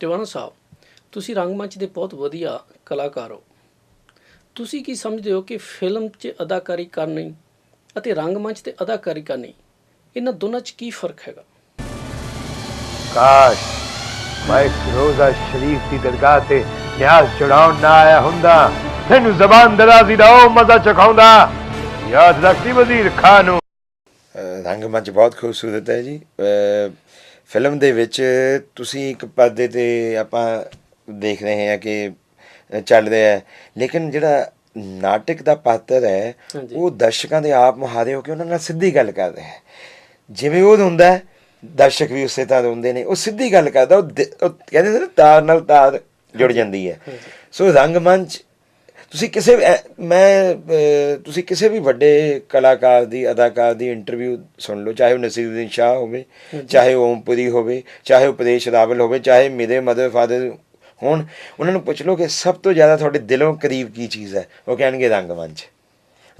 ਟਿਵਾਣਾ ਸਾਹਿਬ, ਤੁਸੀਂ ਰੰਗਮੰਚ ਦੇ ਬਹੁਤ ਵਧੀਆ ਕਲਾਕਾਰ ਹੋ। ਤੁਸੀਂ ਕੀ ਸਮਝਦੇ ਹੋ ਕਿ ਫਿਲਮ 'ਚ ਅਦਾਕਾਰੀ ਕਰਨੀ ਅਤੇ ਰੰਗਮੰਚ 'ਤੇ ਅਦਾਕਾਰੀ ਕਰਨੀ, ਇਹਨਾਂ ਦੋਨਾਂ 'ਚ ਕੀ ਫ਼ਰਕ ਹੈਗਾ? ਕਾਸ਼ ਮੈਂ ਫਿਰੋਜ਼ਾ ਸ਼ਰੀਫ ਦੀ ਦਰਗਾਹ ਤੇ ਨਿਆਜ਼ ਚੜਾਉਣ ਨਾ ਆਇਆ ਹੁੰਦਾ, ਤੈਨੂੰ ਜ਼ਬਾਨ ਦਰਾਜ਼ੀ ਦਾ ਉਹ ਮਜ਼ਾ ਚਖਾਉਂਦਾ। ਯਾਦ ਰੱਖੀ ਵਜ਼ੀਰ ਖਾਨ ਨੂੰ। ਰੰਗਮੰਚ ਬਹੁਤ ਖੂਬਸੂਰਤ ਹੈ ਜੀ। ਫਿਲਮ ਦੇ ਵਿੱਚ ਤੁਸੀਂ ਇੱਕ ਪਰਦੇ 'ਤੇ ਆਪਾਂ ਦੇਖ ਰਹੇ ਹਾਂ ਕਿ ਚੱਲ ਰਿਹਾ ਹੈ, ਲੇਕਿਨ ਜਿਹੜਾ ਨਾਟਕ ਦਾ ਪਾਤਰ ਹੈ ਉਹ ਦਰਸ਼ਕਾਂ ਦੇ ਆਪ ਮੁਹਾਰੇ ਹੋ ਕੇ ਉਹਨਾਂ ਨਾਲ ਸਿੱਧੀ ਗੱਲ ਕਰ ਰਿਹਾ ਹੈ। ਜਿਵੇਂ ਉਹ ਹੁੰਦਾ ਹੈ, ਦਰਸ਼ਕ ਵੀ ਉਸੇ ਤਰ੍ਹਾਂ ਹੁੰਦੇ ਨੇ। ਉਹ ਸਿੱਧੀ ਗੱਲ ਕਰਦਾ, ਉਹ ਕਹਿੰਦੇ ਨੇ ਤਾਰ ਨਾਲ ਤਾਰ ਜੁੜ ਜਾਂਦੀ ਹੈ। ਸੋ ਰੰਗਮੰਚ ਤੁਸੀਂ ਕਿਸੇ ਵੀ ਵੱਡੇ ਕਲਾਕਾਰ ਦੀ, ਅਦਾਕਾਰ ਦੀ ਇੰਟਰਵਿਊ ਸੁਣ ਲਓ, ਚਾਹੇ ਉਹ ਨਸੀਰੁਦੀਨ ਸ਼ਾਹ ਹੋਵੇ, ਚਾਹੇ ਉਹ ਓਮਪੁਰੀ ਹੋਵੇ, ਚਾਹੇ ਉਹ ਪਰੇਸ਼ ਰਾਵਲ ਹੋਵੇ, ਚਾਹੇ ਮੇਰੇ ਮਦਰ ਫਾਦਰ ਹੋਣ, ਉਹਨਾਂ ਨੂੰ ਪੁੱਛ ਲਓ ਕਿ ਸਭ ਤੋਂ ਜ਼ਿਆਦਾ ਤੁਹਾਡੇ ਦਿਲੋਂ ਕਰੀਬ ਕੀ ਚੀਜ਼ ਹੈ, ਉਹ ਕਹਿਣਗੇ ਰੰਗਮੰਚ।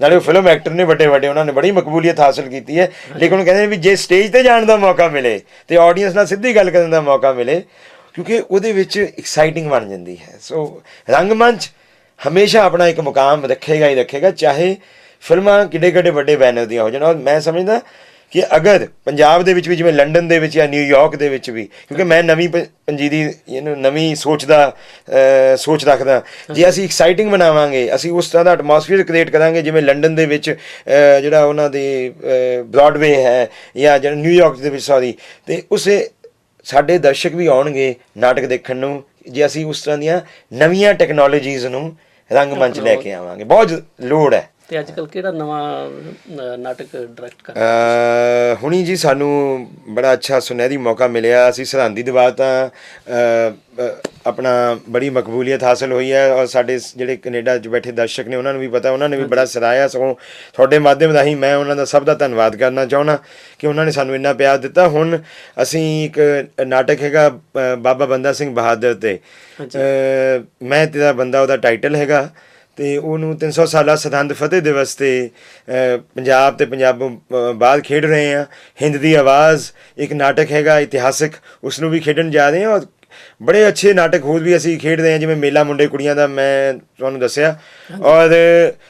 ਨਾਲੇ ਉਹ ਫਿਲਮ ਐਕਟਰ ਨੇ ਵੱਡੇ ਵੱਡੇ, ਉਹਨਾਂ ਨੇ ਬੜੀ ਮਕਬੂਲੀਅਤ ਹਾਸਿਲ ਕੀਤੀ ਹੈ, ਲੇਕਿਨ ਉਹ ਕਹਿੰਦੇ ਨੇ ਵੀ ਜੇ ਸਟੇਜ 'ਤੇ ਜਾਣ ਦਾ ਮੌਕਾ ਮਿਲੇ ਅਤੇ ਆਡੀਅנס ਨਾਲ ਸਿੱਧੀ ਗੱਲ ਕਰਨ ਦਾ ਮੌਕਾ ਮਿਲੇ, ਕਿਉਂਕਿ ਉਹਦੇ ਵਿੱਚ ਐਕਸਾਈਟਿੰਗ ਬਣ ਜਾਂਦੀ ਹੈ। ਸੋ ਰੰਗਮੰਚ ਹਮੇਸ਼ਾ ਆਪਣਾ ਇੱਕ ਮੁਕਾਮ ਰੱਖੇਗਾ ਹੀ ਰੱਖੇਗਾ, ਚਾਹੇ ਫਿਲਮਾਂ ਕਿੱਡੇ ਕਿੱਡੇ ਵੱਡੇ ਬੈਨਰ ਦੀਆਂ ਹੋ ਜਾਣ। ਔਰ ਮੈਂ ਸਮਝਦਾ ਕਿ ਅਗਰ ਪੰਜਾਬ ਦੇ ਵਿੱਚ ਵੀ, ਜਿਵੇਂ ਲੰਡਨ ਦੇ ਵਿੱਚ ਜਾਂ ਨਿਊਯਾਰਕ ਦੇ ਵਿੱਚ ਵੀ, ਕਿਉਂਕਿ ਮੈਂ ਨਵੀਂ ਪੰਜੀਰੀ ਨਵੀਂ ਸੋਚ ਰੱਖਦਾ, ਜੇ ਅਸੀਂ ਐਕਸਾਈਟਿੰਗ ਬਣਾਵਾਂਗੇ, ਅਸੀਂ ਉਸ ਤਰ੍ਹਾਂ ਦਾ ਐਟਮੋਸਫੀਅਰ ਕ੍ਰੀਏਟ ਕਰਾਂਗੇ ਜਿਵੇਂ ਲੰਡਨ ਦੇ ਵਿੱਚ ਜਿਹੜਾ ਉਹਨਾਂ ਦੇ ਬ੍ਰੌਡਵੇ ਹੈ, ਜਾਂ ਜਿਹੜਾ ਨਿਊਯਾਰਕ ਦੇ ਵਿੱਚ ਅਤੇ ਉਸੇ ਸਾਡੇ ਦਰਸ਼ਕ ਵੀ ਆਉਣਗੇ ਨਾਟਕ ਦੇਖਣ ਨੂੰ, ਜੇ ਅਸੀਂ ਉਸ ਤਰ੍ਹਾਂ ਦੀਆਂ ਨਵੀਆਂ ਟੈਕਨੋਲੋਜੀਜ਼ ਨੂੰ ਰੰਗਮੰਚ ਲੈ ਕੇ ਆਵਾਂਗੇ। ਬਹੁਤ ਲੋੜ ਹੈ। ਅਤੇ ਅੱਜ ਕੱਲ੍ਹ ਕਿਹੜਾ ਨਵਾਂ ਨਾਟਕ ਡਾਇਰੈਕਟ ਕਰ? ਹੁਣੀ ਜੀ ਸਾਨੂੰ ਬੜਾ ਅੱਛਾ ਸੁਨਹਿਰੀ ਮੌਕਾ ਮਿਲਿਆ। ਅਸੀਂ ਸਰਹੰਦ ਦੀ ਦੀਵਾਰ ਤਾਂ ਆਪਣਾ ਬੜੀ ਮਕਬੂਲੀਅਤ ਹਾਸਿਲ ਹੋਈ ਹੈ, ਔਰ ਸਾਡੇ ਜਿਹੜੇ ਕੈਨੇਡਾ 'ਚ ਬੈਠੇ ਦਰਸ਼ਕ ਨੇ ਉਹਨਾਂ ਨੂੰ ਵੀ ਪਤਾ, ਉਹਨਾਂ ਨੇ ਵੀ ਬੜਾ ਸਰਾਹਿਆ। ਸਗੋਂ ਤੁਹਾਡੇ ਮਾਧਿਅਮ ਰਾਹੀਂ ਮੈਂ ਉਹਨਾਂ ਦਾ ਸਭ ਦਾ ਧੰਨਵਾਦ ਕਰਨਾ ਚਾਹੁੰਦਾ ਕਿ ਉਹਨਾਂ ਨੇ ਸਾਨੂੰ ਇੰਨਾ ਪਿਆਰ ਦਿੱਤਾ। ਹੁਣ ਅਸੀਂ ਇੱਕ ਨਾਟਕ ਹੈਗਾ ਬਾਬਾ ਬੰਦਾ ਸਿੰਘ ਬਹਾਦਰ 'ਤੇ, ਮੈਂ ਤੇਰਾ ਬੰਦਾ ਉਹਦਾ ਟਾਈਟਲ ਹੈਗਾ, ਅਤੇ ਉਹਨੂੰ 300 ਸਾਲਾ ਸਰਹੰਦ ਫਤਿਹ ਦਿਵਸ 'ਤੇ ਪੰਜਾਬ ਅਤੇ ਪੰਜਾਬੋਂ ਬਾਹਰ ਖੇਡ ਰਹੇ ਹਾਂ। ਹਿੰਦ ਦੀ ਆਵਾਜ਼ ਇੱਕ ਨਾਟਕ ਹੈਗਾ ਇਤਿਹਾਸਿਕ, ਉਸ ਨੂੰ ਵੀ ਖੇਡਣ ਜਾ ਰਹੇ ਹਾਂ। ਔਰ ਬੜੇ ਅੱਛੇ ਨਾਟਕ ਹੋਰ ਵੀ ਅਸੀਂ ਖੇਡ ਰਹੇ ਹਾਂ, ਜਿਵੇਂ ਮੇਲਾ ਮੁੰਡੇ ਕੁੜੀਆਂ ਦਾ ਮੈਂ ਤੁਹਾਨੂੰ ਦੱਸਿਆ। ਔਰ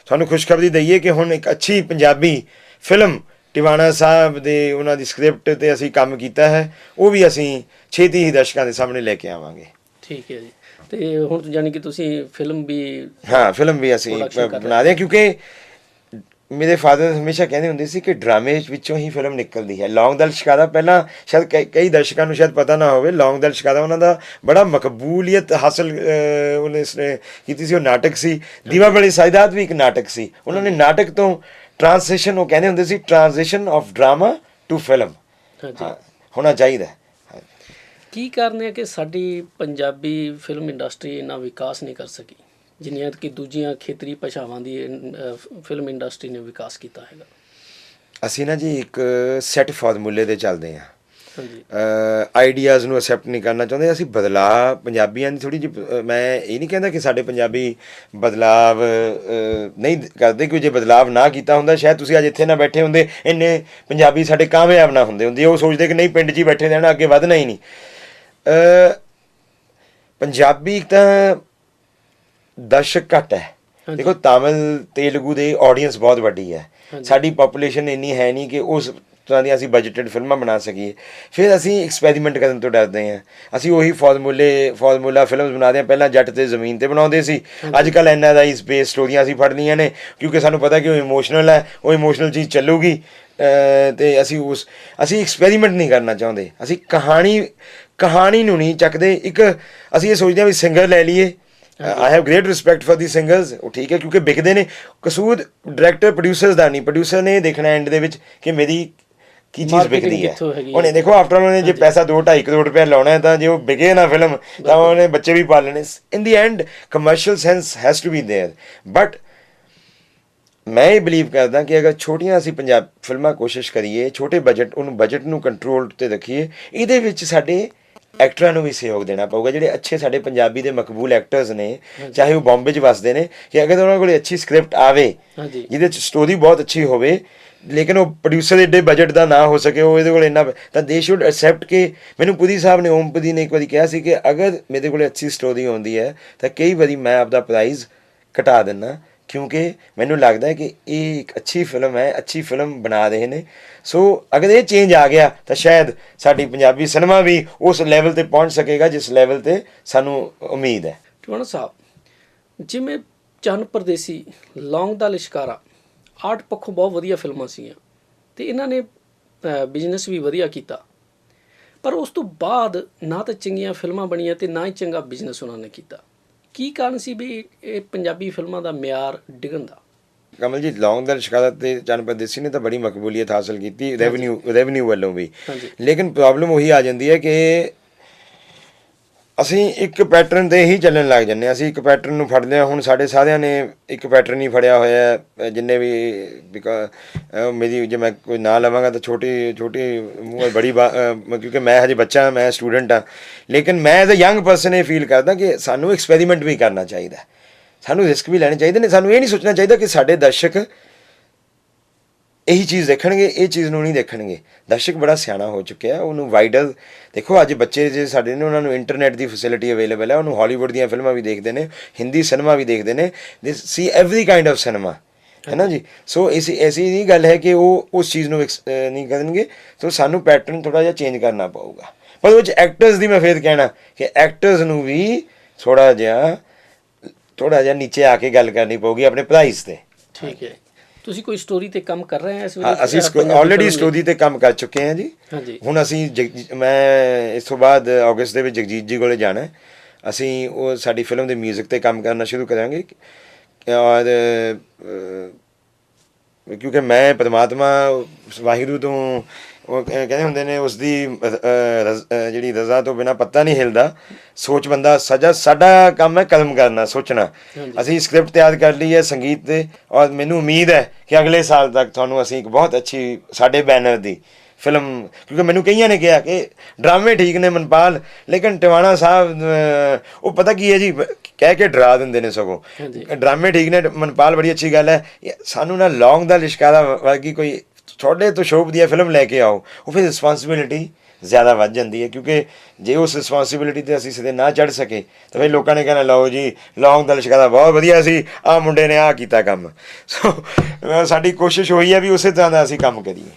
ਤੁਹਾਨੂੰ ਖੁਸ਼ਖਬਰੀ ਦਈਏ ਕਿ ਹੁਣ ਇੱਕ ਅੱਛੀ ਪੰਜਾਬੀ ਫਿਲਮ ਟਿਵਾਣਾ ਸਾਹਿਬ ਦੇ ਉਹਨਾਂ ਦੀ ਸਕ੍ਰਿਪਟ 'ਤੇ ਅਸੀਂ ਕੰਮ ਕੀਤਾ ਹੈ, ਉਹ ਵੀ ਅਸੀਂ ਛੇਤੀ ਹੀ ਦਰਸ਼ਕਾਂ ਦੇ ਸਾਹਮਣੇ ਲੈ ਕੇ ਆਵਾਂਗੇ। ਠੀਕ ਹੈ ਜੀ। ਅਤੇ ਹੁਣ ਯਾਨੀ ਕਿ ਤੁਸੀਂ ਫਿਲਮ ਵੀ? ਹਾਂ, ਫਿਲਮ ਵੀ ਅਸੀਂ ਬਣਾ ਰਹੇ ਹਾਂ, ਕਿਉਂਕਿ ਮੇਰੇ ਫਾਦਰ ਹਮੇਸ਼ਾ ਕਹਿੰਦੇ ਹੁੰਦੇ ਸੀ ਕਿ ਡਰਾਮੇ ਵਿੱਚੋਂ ਹੀ ਫਿਲਮ ਨਿਕਲਦੀ ਹੈ। ਲੌਂਗ ਦਲ ਸ਼ਿਕਾਰਾ ਪਹਿਲਾਂ ਸ਼ਾਇਦ ਕਈ ਦਰਸ਼ਕਾਂ ਨੂੰ ਸ਼ਾਇਦ ਪਤਾ ਨਾ ਹੋਵੇ, ਲੌਂਗ ਦਲ ਸ਼ਿਕਾਰਾ ਉਹਨਾਂ ਦਾ ਬੜਾ ਮਕਬੂਲੀਅਤ ਹਾਸਿਲ ਉਹਨੇ ਕੀਤੀ ਸੀ। ਉਹ ਨਾਟਕ ਸੀ। ਦੀਵਾ ਬਲੀ ਸਾਇਦਾਤ ਵੀ ਇੱਕ ਨਾਟਕ ਸੀ। ਉਹਨਾਂ ਨੇ ਨਾਟਕ ਤੋਂ ਟਰਾਂਸਲੇਸ਼ਨ, ਉਹ ਕਹਿੰਦੇ ਹੁੰਦੇ ਸੀ translation of drama to film ਹੋਣਾ ਚਾਹੀਦਾ। ਕੀ ਕਾਰਨ ਹੈ ਕਿ ਸਾਡੀ ਪੰਜਾਬੀ ਫਿਲਮ ਇੰਡਸਟਰੀ ਇੰਨਾ ਵਿਕਾਸ ਨਹੀਂ ਕਰ ਸਕੀ ਜਿੰਨੀਆਂ ਕਿ ਦੂਜੀਆਂ ਖੇਤਰੀ ਭਾਸ਼ਾਵਾਂ ਦੀ ਫਿਲਮ ਇੰਡਸਟਰੀ ਨੇ ਵਿਕਾਸ ਕੀਤਾ ਹੈਗਾ? ਅਸੀਂ ਨਾ ਜੀ ਇੱਕ ਸੈੱਟ ਫਾਰਮੂਲੇ 'ਤੇ ਚੱਲਦੇ ਹਾਂ, ਆਈਡੀਆਜ਼ ਨੂੰ ਅਸੈਪਟ ਨਹੀਂ ਕਰਨਾ ਚਾਹੁੰਦੇ। ਅਸੀਂ ਬਦਲਾਅ ਪੰਜਾਬੀਆਂ ਦੀ ਥੋੜ੍ਹੀ ਜਿਹੀ, ਮੈਂ ਇਹ ਨਹੀਂ ਕਹਿੰਦਾ ਕਿ ਸਾਡੇ ਪੰਜਾਬੀ ਬਦਲਾਵ ਨਹੀਂ ਕਰਦੇ, ਕਿ ਜੇ ਬਦਲਾਵ ਨਾ ਕੀਤਾ ਹੁੰਦਾ ਸ਼ਾਇਦ ਤੁਸੀਂ ਅੱਜ ਇੱਥੇ ਨਾ ਬੈਠੇ ਹੁੰਦੇ, ਇੰਨੇ ਪੰਜਾਬੀ ਸਾਡੇ ਕਾਮਯਾਬ ਨਾ ਹੁੰਦੇ। ਉਹ ਸੋਚਦੇ ਕਿ ਨਹੀਂ, ਪਿੰਡ 'ਚ ਹੀ ਬੈਠੇ ਰਹਿਣਾ, ਅੱਗੇ ਵਧਣਾ ਹੀ ਨਹੀਂ। ਪੰਜਾਬੀ ਤਾਂ ਦਰਸ਼ਕ ਘੱਟ ਹੈ। ਦੇਖੋ, ਤਾਮਿਲ ਤੇਲਗੂ ਦੇ ਆਡੀਅੰਸ ਬਹੁਤ ਵੱਡੀ ਹੈ। ਸਾਡੀ ਪਾਪੂਲੇਸ਼ਨ ਇੰਨੀ ਹੈ ਨਹੀਂ ਕਿ ਉਸ ਤਰ੍ਹਾਂ ਦੀਆਂ ਅਸੀਂ ਬਜਟਡ ਫਿਲਮਾਂ ਬਣਾ ਸਕੀਏ। ਫਿਰ ਅਸੀਂ ਐਕਸਪੈਰੀਮੈਂਟ ਕਰਨ ਤੋਂ ਡਰਦੇ ਹਾਂ। ਅਸੀਂ ਉਹੀ ਫਾਰਮੂਲਾ ਫਿਲਮਸ ਬਣਾਉਂਦੇ ਹਾਂ। ਪਹਿਲਾਂ ਜੱਟ ਤੇ ਜ਼ਮੀਨ 'ਤੇ ਬਣਾਉਂਦੇ ਸੀ, ਅੱਜ ਕੱਲ੍ਹ NRI ਬੇਸ ਸਟੋਰੀਆਂ ਅਸੀਂ ਫੜ ਲਈਆਂ ਨੇ, ਕਿਉਂਕਿ ਸਾਨੂੰ ਪਤਾ ਕਿ ਉਹ ਇਮੋਸ਼ਨਲ ਹੈ, ਉਹ ਇਮੋਸ਼ਨਲ ਚੀਜ਼ ਚੱਲੂਗੀ। ਅਤੇ ਅਸੀਂ ਐਕਸਪੈਰੀਮੈਂਟ ਨਹੀਂ ਕਰਨਾ ਚਾਹੁੰਦੇ। ਅਸੀਂ ਕਹਾਣੀ ਨੂੰ ਨਹੀਂ ਚੱਕਦੇ। ਇੱਕ ਅਸੀਂ ਇਹ ਸੋਚਦੇ ਹਾਂ ਵੀ ਸਿੰਗਰ ਲੈ ਲਈਏ। I have great respect for the singers, ਉਹ ਠੀਕ ਹੈ ਕਿਉਂਕਿ ਵਿਕਦੇ ਨੇ। ਕਸੂਰ ਡਾਇਰੈਕਟਰ ਪ੍ਰੋਡਿਊਸਰਸ ਦਾ ਨਹੀਂ, ਪ੍ਰੋਡਿਊਸਰ ਨੇ ਦੇਖਣਾ ਐਂਡ ਦੇ ਵਿੱਚ ਕਿ ਮੇਰੀ ਕੀ ਚੀਜ਼ ਵਿਕਦੀ ਹੈ। ਉਹਨੇ ਦੇਖੋ ਆਫਟਰ ਉਹਨੇ ਜੇ ਪੈਸਾ 2-2.5 ਕਰੋੜ ਰੁਪਇਆ ਲਾਉਣਾ ਹੈ, ਤਾਂ ਜੇ ਉਹ ਵਿਕੇ ਨਾ ਫਿਲਮ ਤਾਂ ਉਹਨੇ ਬੱਚੇ ਵੀ ਪਾਲਣੇ। In the end commercial sense has to be there. But ਮੈਂ ਇਹ ਬਿਲੀਵ ਕਰਦਾ ਕਿ ਅਗਰ ਛੋਟੀਆਂ ਅਸੀਂ ਪੰਜਾਬ ਫਿਲਮਾਂ ਕੋਸ਼ਿਸ਼ ਕਰੀਏ, ਛੋਟੇ ਬਜਟ, ਉਹਨੂੰ ਬਜਟ ਨੂੰ ਕੰਟਰੋਲ 'ਤੇ ਰੱਖੀਏ, ਇਹਦੇ ਵਿੱਚ ਸਾਡੇ ਐਕਟਰਾਂ ਨੂੰ ਵੀ ਸਹਿਯੋਗ ਦੇਣਾ ਪਊਗਾ, ਜਿਹੜੇ ਅੱਛੇ ਸਾਡੇ ਪੰਜਾਬੀ ਦੇ ਮਕਬੂਲ ਐਕਟਰਸ ਨੇ, ਚਾਹੇ ਉਹ ਬੰਬੇ 'ਚ ਵੱਸਦੇ ਨੇ, ਕਿ ਅਗਰ ਉਹਨਾਂ ਕੋਲ ਅੱਛੀ ਸਕ੍ਰਿਪਟ ਆਵੇ ਜਿਹਦੇ 'ਚ ਸਟੋਰੀ ਬਹੁਤ ਅੱਛੀ ਹੋਵੇ, ਲੇਕਿਨ ਉਹ ਪ੍ਰੋਡਿਊਸਰ ਦੇ ਏਡੇ ਬਜਟ ਦਾ ਨਾ ਹੋ ਸਕੇ, ਉਹ ਇਹਦੇ ਕੋਲ ਇੰਨਾ, ਤਾਂ ਦੇ ਸ਼ੁੱਡ ਐਕਸੈਪਟ ਕਿ ਮੈਨੂੰ ਪੁਰੀ ਸਾਹਿਬ ਨੇ, ਓਮ ਪੁਰੀ ਨੇ ਇੱਕ ਵਾਰੀ ਕਿਹਾ ਸੀ ਕਿ ਅਗਰ ਮੇਰੇ ਕੋਲ ਅੱਛੀ ਸਟੋਰੀ ਆਉਂਦੀ ਹੈ ਤਾਂ ਕਈ ਵਾਰੀ ਮੈਂ ਆਪਦਾ ਪ੍ਰਾਈਜ਼ ਘਟਾ ਦਿੰਦਾ, ਕਿਉਂਕਿ ਮੈਨੂੰ ਲੱਗਦਾ ਹੈ ਕਿ ਇਹ ਇੱਕ ਅੱਛੀ ਫਿਲਮ ਹੈ, ਅੱਛੀ ਫਿਲਮ ਬਣਾ ਰਹੇ ਨੇ। ਸੋ ਅਗਰ ਇਹ ਚੇਂਜ ਆ ਗਿਆ ਤਾਂ ਸ਼ਾਇਦ ਸਾਡੀ ਪੰਜਾਬੀ ਸਿਨੇਮਾ ਵੀ ਉਸ ਲੈਵਲ 'ਤੇ ਪਹੁੰਚ ਸਕੇਗਾ ਜਿਸ ਲੈਵਲ 'ਤੇ ਸਾਨੂੰ ਉਮੀਦ ਹੈ। ਟਿਵਾਣਾ ਸਾਹਿਬ, ਜਿਵੇਂ ਚੰਨ ਪਰਦੇਸੀ, ਲੌਂਗ ਦਾ ਲਿਸ਼ਕਾਰਾ ਆਰਟ ਪੱਖੋਂ ਬਹੁਤ ਵਧੀਆ ਫਿਲਮਾਂ ਸੀਗੀਆਂ ਅਤੇ ਇਹਨਾਂ ਨੇ ਬਿਜ਼ਨਸ ਵੀ ਵਧੀਆ ਕੀਤਾ, ਪਰ ਉਸ ਤੋਂ ਬਾਅਦ ਨਾ ਤਾਂ ਚੰਗੀਆਂ ਫਿਲਮਾਂ ਬਣੀਆਂ ਅਤੇ ਨਾ ਹੀ ਚੰਗਾ ਬਿਜ਼ਨਸ ਉਹਨਾਂ ਨੇ ਕੀਤਾ। ਕੀ ਕਾਰਨ ਸੀ ਵੀ ਇਹ ਪੰਜਾਬੀ ਫਿਲਮਾਂ ਦਾ ਮਿਆਰ ਡਿੱਗਣ ਦਾ? ਕਮਲ ਜੀ, ਲੌਂਗ ਦਾ ਲਿਸ਼ਕਾਰਾ ਤੇ ਚੰਨ ਪਰਦੇਸੀ ਨੇ ਤਾਂ ਬੜੀ ਮਕਬੂਲੀਅਤ ਹਾਸਲ ਕੀਤੀ ਰੈਵਨਿਊ ਵੱਲੋਂ ਵੀ, ਲੇਕਿਨ ਪ੍ਰੋਬਲਮ ਉਹੀ ਆ ਜਾਂਦੀ ਹੈ ਕਿ ਅਸੀਂ ਇੱਕ ਪੈਟਰਨ 'ਤੇ ਹੀ ਚੱਲਣ ਲੱਗ ਜਾਂਦੇ ਹਾਂ। ਅਸੀਂ ਇੱਕ ਪੈਟਰਨ ਨੂੰ ਫੜਦੇ ਹਾਂ। ਹੁਣ ਸਾਡੇ ਸਾਰਿਆਂ ਨੇ ਇੱਕ ਪੈਟਰਨ ਹੀ ਫੜਿਆ ਹੋਇਆ, ਜਿੰਨੇ ਵੀ ਮੇਰੀ ਜੇ ਮੈਂ ਕੋਈ ਨਾਂ ਲਵਾਂਗਾ ਤਾਂ ਛੋਟੀ ਮੂੰਹ ਬੜੀ ਕਿਉਂਕਿ ਮੈਂ ਹਜੇ ਬੱਚਾ, ਮੈਂ ਸਟੂਡੈਂਟ ਹਾਂ, ਲੇਕਿਨ ਮੈਂ ਐਜ਼ ਅ ਯੰਗ ਪਰਸਨ ਇਹ ਫੀਲ ਕਰਦਾ ਕਿ ਸਾਨੂੰ ਐਕਸਪੈਰੀਮੈਂਟ ਵੀ ਕਰਨਾ ਚਾਹੀਦਾ, ਸਾਨੂੰ ਰਿਸਕ ਵੀ ਲੈਣੇ ਚਾਹੀਦੇ ਨੇ। ਸਾਨੂੰ ਇਹ ਨਹੀਂ ਸੋਚਣਾ ਚਾਹੀਦਾ ਕਿ ਸਾਡੇ ਦਰਸ਼ਕ ਇਹੀ ਚੀਜ਼ ਦੇਖਣਗੇ, ਇਹ ਚੀਜ਼ ਨੂੰ ਨਹੀਂ ਦੇਖਣਗੇ। ਦਰਸ਼ਕ ਬੜਾ ਸਿਆਣਾ ਹੋ ਚੁੱਕਿਆ, ਉਹਨੂੰ ਵਾਈਡਰ ਦੇਖੋ। ਅੱਜ ਬੱਚੇ ਜੇ ਸਾਡੇ ਨੇ, ਉਹਨਾਂ ਨੂੰ ਇੰਟਰਨੈਟ ਦੀ ਫੈਸਿਲਿਟੀ ਅਵੇਲੇਬਲ ਹੈ, ਉਹਨੂੰ ਹਾਲੀਵੁੱਡ ਦੀਆਂ ਫਿਲਮਾਂ ਵੀ ਦੇਖਦੇ ਨੇ, ਹਿੰਦੀ ਸਿਨੇਮਾ ਵੀ ਦੇਖਦੇ ਨੇ, ਦੇ ਸੀ ਐਵਰੀ ਕਾਈਂਡ ਆਫ ਸਿਨੇਮਾ, ਹੈ ਨਾ ਜੀ। ਸੋ ਐਸੀ ਨਹੀਂ ਗੱਲ ਹੈ ਕਿ ਉਹ ਉਸ ਚੀਜ਼ ਨੂੰ ਨਹੀਂ ਕਰਨਗੇ। ਸੋ ਸਾਨੂੰ ਪੈਟਰਨ ਥੋੜ੍ਹਾ ਜਿਹਾ ਚੇਂਜ ਕਰਨਾ ਪਊਗਾ, ਪਰ ਉਹ 'ਚ ਐਕਟਰਸ ਦੀ ਮੈਂ ਫਿਰ ਕਹਿਣਾ ਕਿ ਐਕਟਰਸ ਨੂੰ ਵੀ ਥੋੜ੍ਹਾ ਜਿਹਾ ਨੀਚੇ ਆ ਕੇ ਗੱਲ ਕਰਨੀ ਪਊਗੀ ਆਪਣੇ ਪ੍ਰਾਈਸ 'ਤੇ। ਠੀਕ ਹੈ। ਤੁਸੀਂ ਕੋਈ ਸਟੋਰੀ 'ਤੇ ਕੰਮ ਕਰ ਰਹੇ ਹੋ ਇਸ ਵੇਲੇ? ਅਸੀਂ ਆਲਰੇਡੀ ਸਟੋਰੀ 'ਤੇ ਕੰਮ ਕਰ ਚੁੱਕੇ ਹਾਂ ਜੀ। ਹੁਣ ਅਸੀਂ ਮੈਂ ਇਸ ਤੋਂ ਬਾਅਦ ਅਗਸਤ ਦੇ ਵਿੱਚ ਜਗਜੀਤ ਜੀ ਕੋਲੇ ਜਾਣਾ। ਅਸੀਂ ਉਹ ਸਾਡੀ ਫਿਲਮ ਦੇ ਮਿਊਜ਼ਿਕ 'ਤੇ ਕੰਮ ਕਰਨਾ ਸ਼ੁਰੂ ਕਰਾਂਗੇ, ਔਰ ਕਿਉਂਕਿ ਮੈਂ ਪਰਮਾਤਮਾ ਵਾਹਿਗੁਰੂ ਤੋਂ, ਉਹ ਕਹਿੰਦੇ ਹੁੰਦੇ ਨੇ, ਉਸ ਦੀ ਜਿਹੜੀ ਰਜ਼ਾ ਤੋਂ ਬਿਨਾਂ ਪੱਤਾ ਨਹੀਂ ਹਿਲਦਾ। ਸੋਚ ਬੰਦਾ ਸਾਡਾ ਕੰਮ ਹੈ ਕਲਮ ਕਰਨਾ, ਸੋਚਣਾ। ਅਸੀਂ ਸਕ੍ਰਿਪਟ ਤਿਆਰ ਕਰ ਲਈ ਹੈ ਸੰਗੀਤ 'ਤੇ, ਔਰ ਮੈਨੂੰ ਉਮੀਦ ਹੈ ਕਿ ਅਗਲੇ ਸਾਲ ਤੱਕ ਤੁਹਾਨੂੰ ਅਸੀਂ ਇੱਕ ਬਹੁਤ ਅੱਛੀ ਸਾਡੇ ਬੈਨਰ ਦੀ ਫਿਲਮ, ਕਿਉਂਕਿ ਮੈਨੂੰ ਕਈਆਂ ਨੇ ਕਿਹਾ ਕਿ ਡਰਾਮੇ ਠੀਕ ਨੇ ਮਨਪਾਲ, ਲੇਕਿਨ ਟਿਵਾਣਾ ਸਾਹਿਬ ਉਹ ਪਤਾ ਕੀ ਹੈ ਜੀ, ਕਹਿ ਕੇ ਡਰਾ ਦਿੰਦੇ ਨੇ। ਸਗੋਂ ਡਰਾਮੇ ਠੀਕ ਨੇ ਮਨਪਾਲ, ਬੜੀ ਅੱਛੀ ਗੱਲ ਹੈ। ਸਾਨੂੰ ਨਾ ਲੌਂਗ ਦਾ ਲਿਸ਼ਕਾਰਾ ਵਰਗੀ ਕੋਈ ਤੁਹਾਡੇ ਤੋਂ ਸ਼ੋਅ ਵਧੀਆ ਫਿਲਮ ਲੈ ਕੇ ਆਓ, ਉਹ ਫਿਰ ਰਿਸਪਾਂਸਿਬਿਲਿਟੀ ਜ਼ਿਆਦਾ ਵੱਧ ਜਾਂਦੀ ਹੈ, ਕਿਉਂਕਿ ਜੇ ਉਸ ਰਿਸਪਾਂਸਿਬਿਲਿਟੀ 'ਤੇ ਅਸੀਂ ਸਿੱਧੇ ਨਾ ਚੜ੍ਹ ਸਕੇ ਤਾਂ ਫਿਰ ਲੋਕਾਂ ਨੇ ਕਹਿਣਾ, ਲਓ ਜੀ ਲੌਂਗ ਦਾ ਲਿਸ਼ਕਾਰਾ ਬਹੁਤ ਵਧੀਆ ਸੀ, ਆਹ ਮੁੰਡੇ ਨੇ ਆਹ ਕੀਤਾ ਕੰਮ। ਸੋ ਸਾਡੀ ਕੋਸ਼ਿਸ਼ ਹੋਈ ਹੈ ਵੀ ਉਸੇ ਤਰ੍ਹਾਂ ਦਾ ਅਸੀਂ ਕੰਮ ਕਰੀਏ।